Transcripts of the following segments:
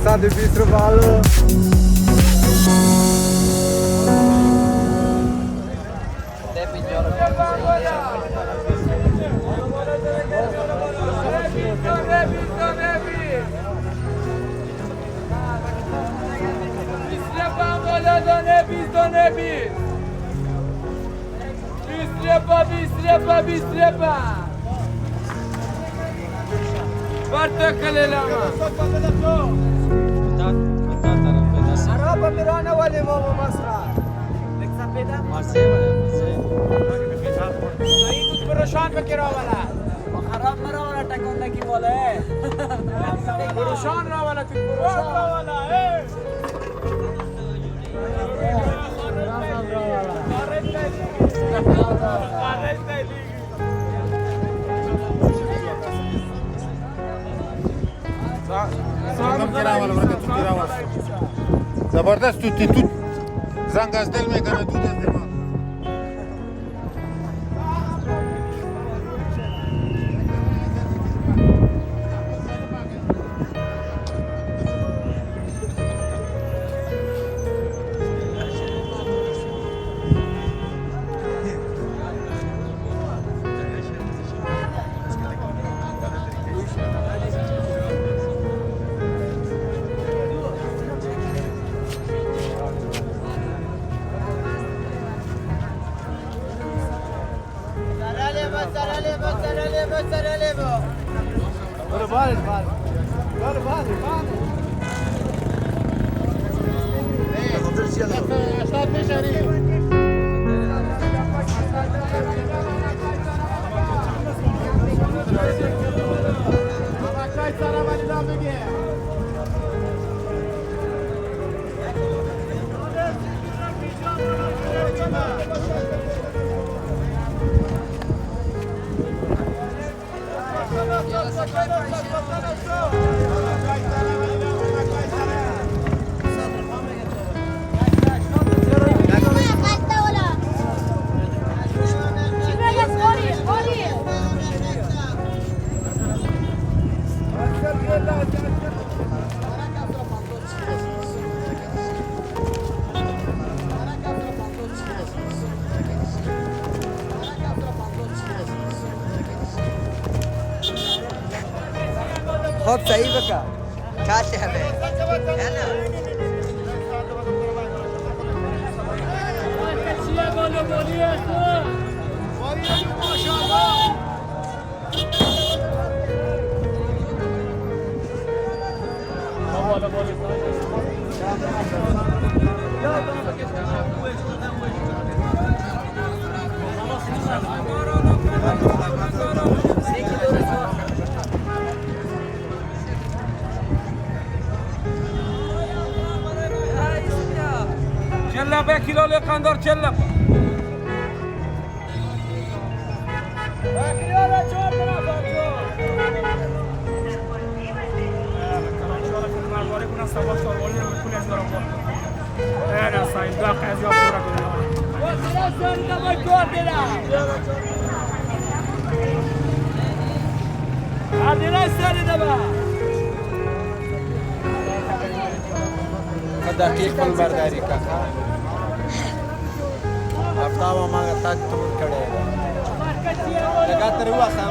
120 روپये. بیسترپا برتکلی لما عربا میرانه ولی بابا مصرا لکسا پیدا مارسی این بود بروشان بکرا والا خراب مرا والا تکونده کی والا بروشان را والا تو بروشان را والا زبردست تو زنگ از دل میکنه دود از دماغ. خب صحیح بکن کاش همه هلا چلا به کیلو لقندار چلا دقیق پل برداری کا هفته و ما تک تمون کړی لگا تر واسه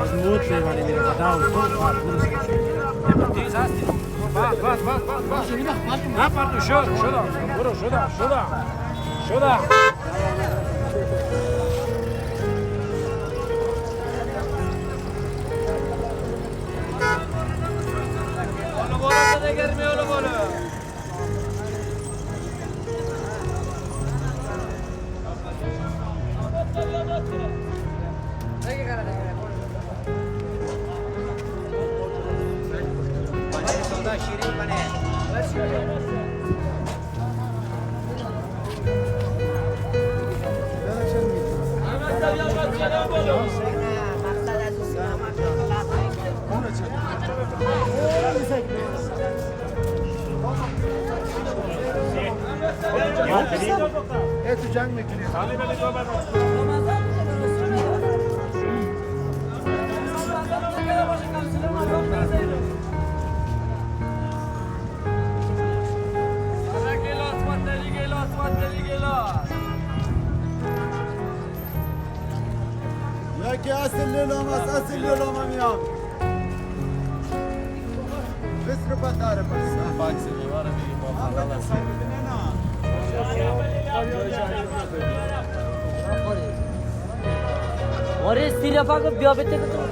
مزموت لیوانی میره و داو تیز هستی بس نه پرتو شد برو شده بالا گرمی بالا شیرین بنه Gracias. تو جنگ میکنی یکی اصل لیلام است اصل لیلام هم میام بسر پتاره پس باکسی میواره میگیم با خلال است Oraya stile bakıp diyabete götür.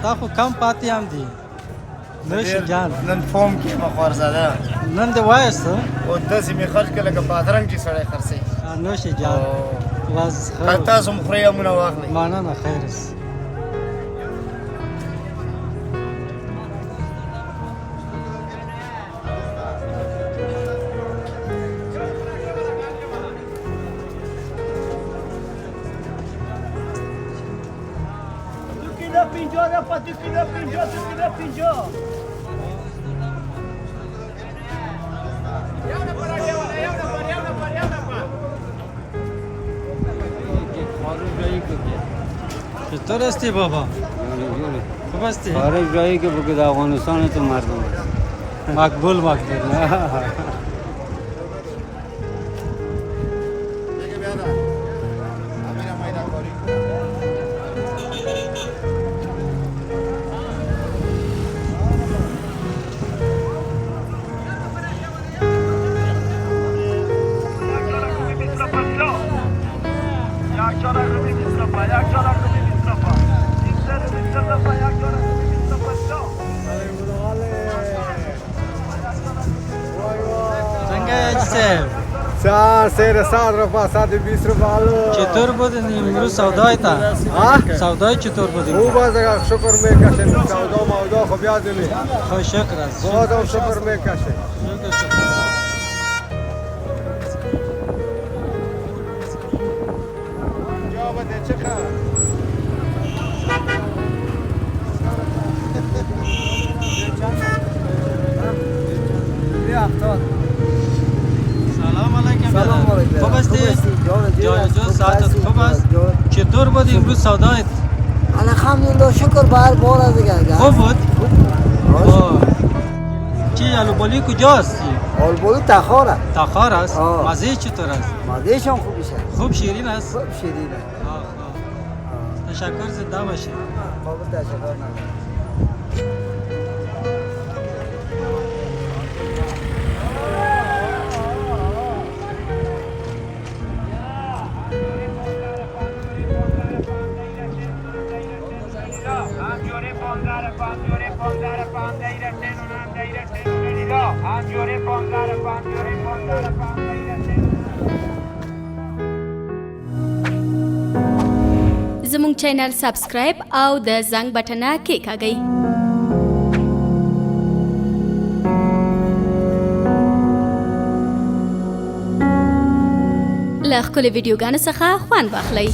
ستا خو کم پاتې هم دي نوش جان نن فوم کې مخور زده نن دې وایسته او داسې مې خرج کړه لکه بادرنګ چې سړی خرڅوي نوش جان واز تاسو مو خورئ امونه واخلئ مننه خیر است چطور هستی بابا؟ خوب هستی؟ آره جایی که بگید افغانستان تو مردم مقبول مقبول سیر ساعت رو پس 120 رو بالو چطور بود امروز سودای تا؟ سودای چطور بود؟ خوب است اگر شکر میکشیم سودا مودا خوب یادمی خوش شکر است بازم شکر میکشیم بده چقدر سلام علیکم سلام برادر. علیکم. خوب هستی؟ جای جو ساعتت خوب است؟ چطور بود امروز سودایت؟ الحمدلله شکر بر بار دیگه خوب بود؟ چی آلوبالی کجاست؟ آلبوی تخاره تخار است؟ آه. مزه چطور است؟ مزهشان خوب میشه خوب شیرین است؟ خوب شیرینه تشکر زنده باشی. قابل تشکر ندارم. زموږ چینل سبسکرایب او د زنګ بټنه کېکاږئ. له ښکلې ویډیوګانو څخه خوند واخلئ.